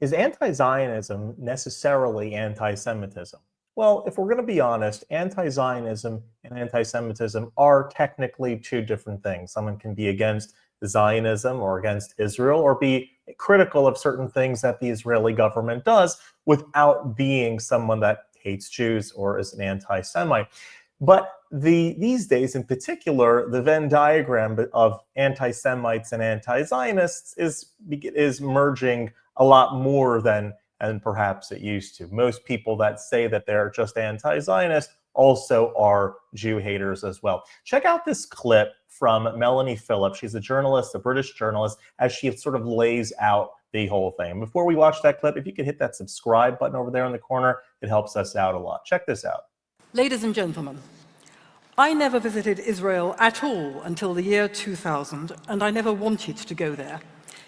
Is anti-Zionism necessarily anti-Semitism? Well, if we're going to be honest, anti-Zionism and anti-Semitism are technically two different things. Someone can be against Zionism or against Israel, or be critical of certain things that the Israeli government does without being someone that hates Jews or is an anti-Semite. But these days, in particular, the Venn diagram of anti-Semites and anti-Zionists is merging a lot more than perhaps it used to. Most people that say that they're just anti-Zionist also are Jew haters as well. Check out this clip from Melanie Phillips. She's a journalist, a British journalist, as she sort of lays out the whole thing. Before we watch that clip, if you could hit that subscribe button over there in the corner, it helps us out a lot. Check this out. Ladies and gentlemen, I never visited Israel at all until the year 2000, and I never wanted to go there.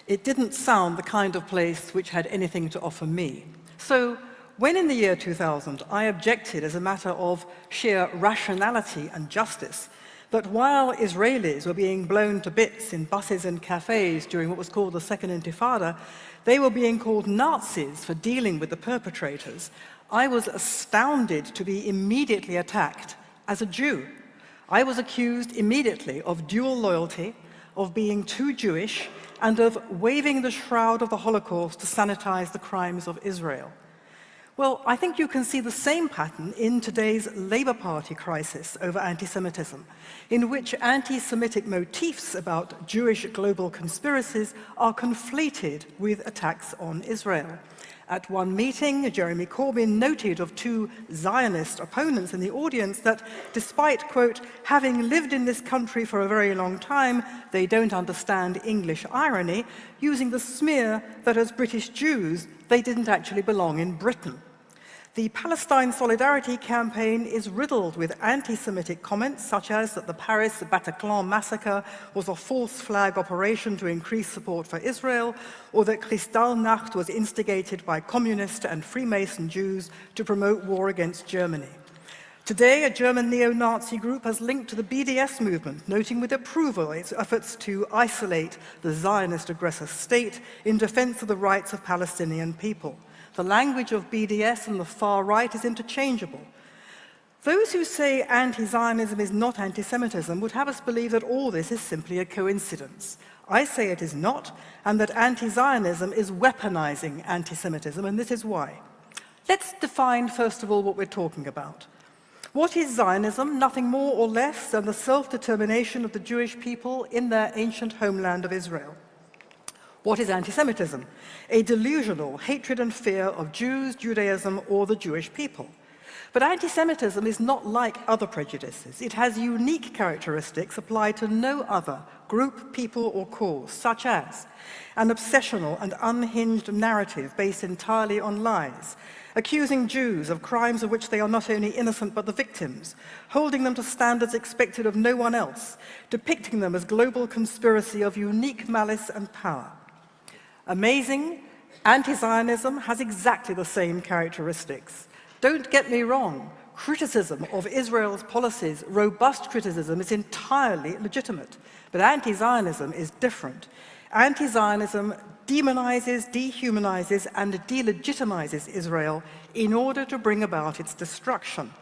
It didn't sound the kind of place which had anything to offer me. So when in the year 2000 I objected as a matter of sheer rationality and justice that while Israelis were being blown to bits in buses and cafes during what was called the Second Intifada, they were being called Nazis for dealing with the perpetrators, I was astounded to be immediately attacked as a Jew. I was accused immediately of dual loyalty, of being too Jewish, and of waving the shroud of the Holocaust to sanitize the crimes of Israel. Well, I think you can see the same pattern in today's Labour Party crisis over anti-Semitism, in which anti-Semitic motifs about Jewish global conspiracies are conflated with attacks on Israel. At one meeting, Jeremy Corbyn noted of two Zionist opponents in the audience that despite, quote, having lived in this country for a very long time, they don't understand English irony, using the smear that as British Jews, they didn't actually belong in Britain. The Palestine Solidarity campaign is riddled with anti-Semitic comments such as that the Paris Bataclan massacre was a false flag operation to increase support for Israel, or that Kristallnacht was instigated by communist and Freemason Jews to promote war against Germany. Today, a German neo-Nazi group has linked to the BDS movement, noting with approval its efforts to isolate the Zionist aggressor state in defense of the rights of Palestinian people. The language of BDS and the far right is interchangeable. Those who say anti-Zionism is not anti-Semitism would have us believe that all this is simply a coincidence. I say it is not, and that anti-Zionism is weaponizing anti-Semitism, and this is why. Let's define, first of all, what we're talking about. What is Zionism? Nothing more or less than the self-determination of the Jewish people in their ancient homeland of Israel. What is anti-Semitism? A delusional hatred and fear of Jews, Judaism, or the Jewish people. But anti-Semitism is not like other prejudices. It has unique characteristics applied to no other group, people, or cause, such as an obsessional and unhinged narrative based entirely on lies, accusing Jews of crimes of which they are not only innocent but the victims, holding them to standards expected of no one else, depicting them as global conspiracy of unique malice and power. Amazing, anti-Zionism has exactly the same characteristics. Don't get me wrong, criticism of Israel's policies, robust criticism, is entirely legitimate, but anti-Zionism is different. Anti-Zionism demonizes, dehumanizes, and delegitimizes Israel in order to bring about its destruction.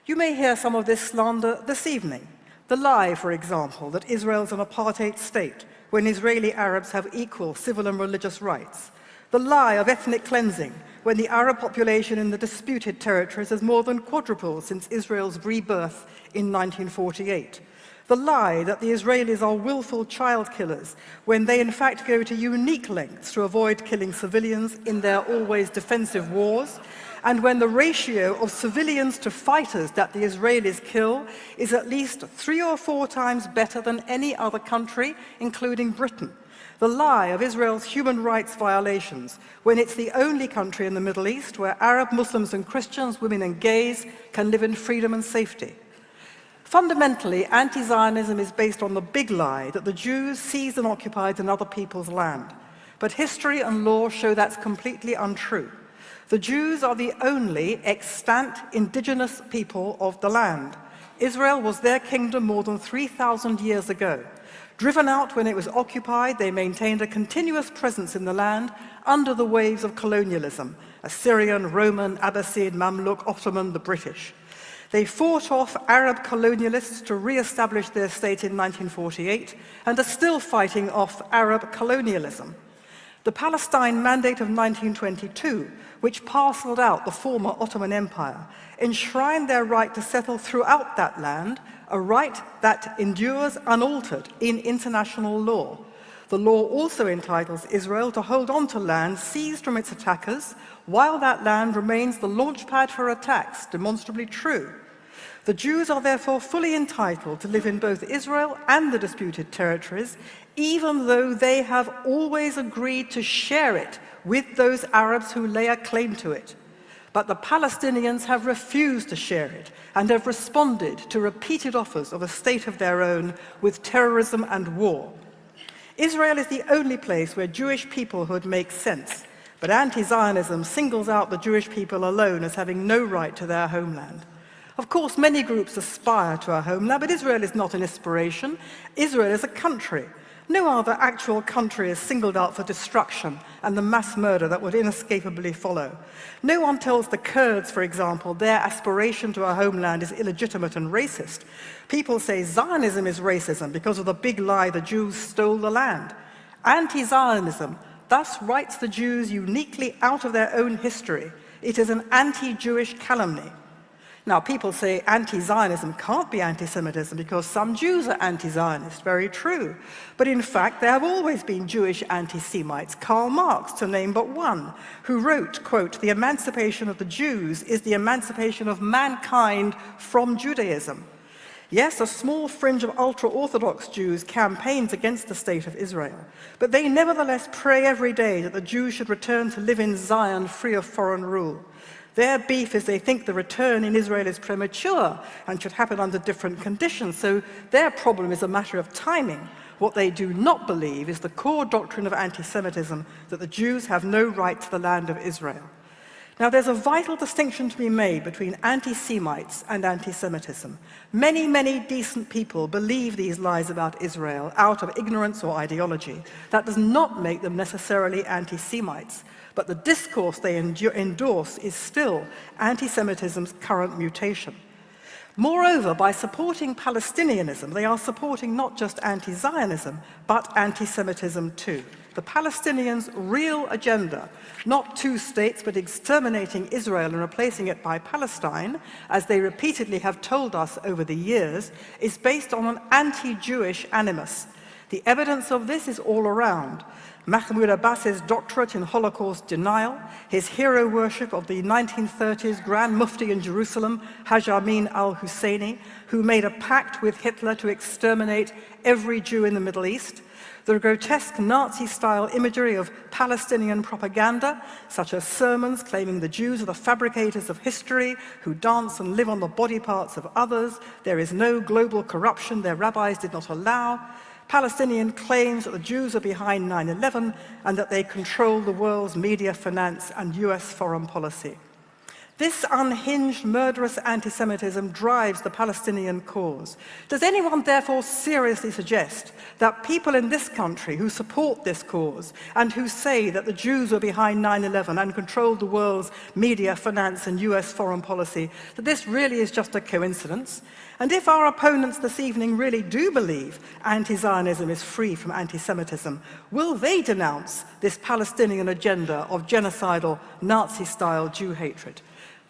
You may hear some of this slander this evening. The lie, for example, that Israel's an apartheid state, when Israeli Arabs have equal civil and religious rights. The lie of ethnic cleansing, when the Arab population in the disputed territories has more than quadrupled since Israel's rebirth in 1948. The lie that the Israelis are willful child killers, when they in fact go to unique lengths to avoid killing civilians in their always defensive wars, and when the ratio of civilians to fighters that the Israelis kill is at least 3 or 4 times better than any other country, including Britain. The lie of Israel's human rights violations, when it's the only country in the Middle East where Arab Muslims and Christians, women and gays can live in freedom and safety. Fundamentally, anti-Zionism is based on the big lie that the Jews seized and occupied another people's land. But history and law show that's completely untrue. The Jews are the only extant indigenous people of the land. Israel was their kingdom more than 3,000 years ago. Driven out when it was occupied, they maintained a continuous presence in the land under the waves of colonialism: Assyrian, Roman, Abbasid, Mamluk, Ottoman, the British. They fought off Arab colonialists to re-establish their state in 1948 and are still fighting off Arab colonialism. The Palestine Mandate of 1922, which parceled out the former Ottoman Empire, enshrined their right to settle throughout that land, a right that endures unaltered in international law. The law also entitles Israel to hold on to land seized from its attackers while that land remains the launchpad for attacks, demonstrably true. The Jews are therefore fully entitled to live in both Israel and the disputed territories, even though they have always agreed to share it with those Arabs who lay a claim to it. But the Palestinians have refused to share it and have responded to repeated offers of a state of their own with terrorism and war. Israel is the only place where Jewish peoplehood makes sense, but anti-Zionism singles out the Jewish people alone as having no right to their homeland. Of course, many groups aspire to a homeland, but Israel is not an inspiration. Israel is a country. No other actual country is singled out for destruction and the mass murder that would inescapably follow. No one tells the Kurds, for example, their aspiration to a homeland is illegitimate and racist. People say Zionism is racism because of the big lie the Jews stole the land. Anti-Zionism thus writes the Jews uniquely out of their own history. It is an anti-Jewish calumny. Now, people say anti-Zionism can't be anti-Semitism because some Jews are anti-Zionist. Very true. But in fact, there have always been Jewish anti-Semites, Karl Marx, to name but one, who wrote, quote, "The emancipation of the Jews is the emancipation of mankind from Judaism." Yes, a small fringe of ultra-Orthodox Jews campaigns against the state of Israel, but they nevertheless pray every day that the Jews should return to live in Zion free of foreign rule. Their beef is they think the return in Israel is premature and should happen under different conditions, so their problem is a matter of timing. What they do not believe is the core doctrine of anti-Semitism, that the Jews have no right to the land of Israel. Now, there's a vital distinction to be made between anti-Semites and anti-Semitism. Many, many decent people believe these lies about Israel out of ignorance or ideology. That does not make them necessarily anti-Semites. But the discourse they endorse is still anti-Semitism's current mutation. Moreover, by supporting Palestinianism, they are supporting not just anti-Zionism, but anti-Semitism too. The Palestinians' real agenda, not two states, but exterminating Israel and replacing it by Palestine, as they repeatedly have told us over the years, is based on an anti-Jewish animus. The evidence of this is all around. Mahmoud Abbas's doctorate in Holocaust denial, his hero worship of the 1930s Grand Mufti in Jerusalem, Haj Amin al-Husseini, who made a pact with Hitler to exterminate every Jew in the Middle East, the grotesque Nazi-style imagery of Palestinian propaganda, such as sermons claiming the Jews are the fabricators of history, who dance and live on the body parts of others, there is no global corruption their rabbis did not allow, Palestinian claims that the Jews are behind 9/11 and that they control the world's media, finance, and US foreign policy. This unhinged, murderous anti-Semitism drives the Palestinian cause. Does anyone therefore seriously suggest that people in this country who support this cause and who say that the Jews were behind 9/11 and controlled the world's media, finance, and US foreign policy, that this really is just a coincidence? And if our opponents this evening really do believe anti-Zionism is free from anti-Semitism, will they denounce this Palestinian agenda of genocidal, Nazi-style Jew hatred?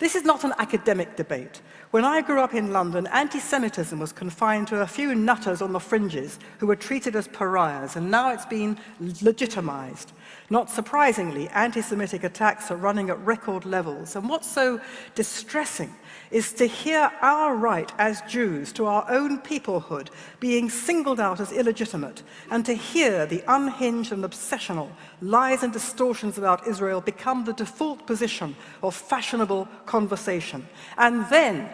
This is not an academic debate. When I grew up in London, anti-Semitism was confined to a few nutters on the fringes who were treated as pariahs, and now it's been legitimized. Not surprisingly, anti-Semitic attacks are running at record levels, and what's so distressing is to hear our right as Jews to our own peoplehood being singled out as illegitimate, and to hear the unhinged and obsessional lies and distortions about Israel become the default position of fashionable conversation. And then,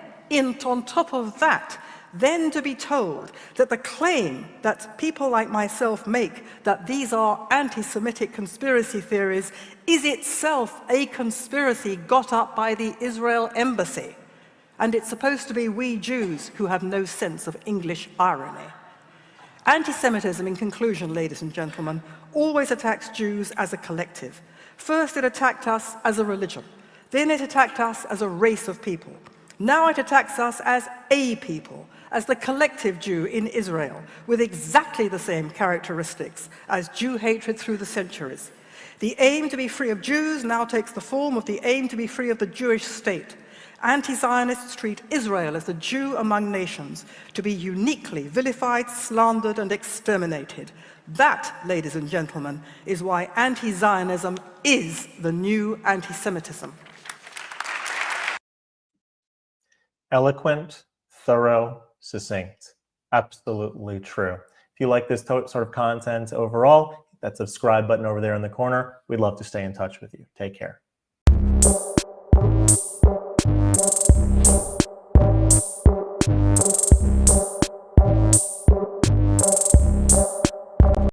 on top of that, then to be told that the claim that people like myself make that these are anti-Semitic conspiracy theories is itself a conspiracy got up by the Israel embassy. And it's supposed to be we Jews who have no sense of English irony. Anti-Semitism, in conclusion, ladies and gentlemen, always attacks Jews as a collective. First, it attacked us as a religion. Then it attacked us as a race of people. Now it attacks us as a people, as the collective Jew in Israel, with exactly the same characteristics as Jew hatred through the centuries. The aim to be free of Jews now takes the form of the aim to be free of the Jewish state. Anti-Zionists treat Israel as the Jew among nations, to be uniquely vilified, slandered, and exterminated. That, ladies and gentlemen, is why anti-Zionism is the new anti-Semitism. Eloquent, thorough, succinct. Absolutely true. If you like this sort of content overall, hit that subscribe button over there in the corner. We'd love to stay in touch with you. Take care.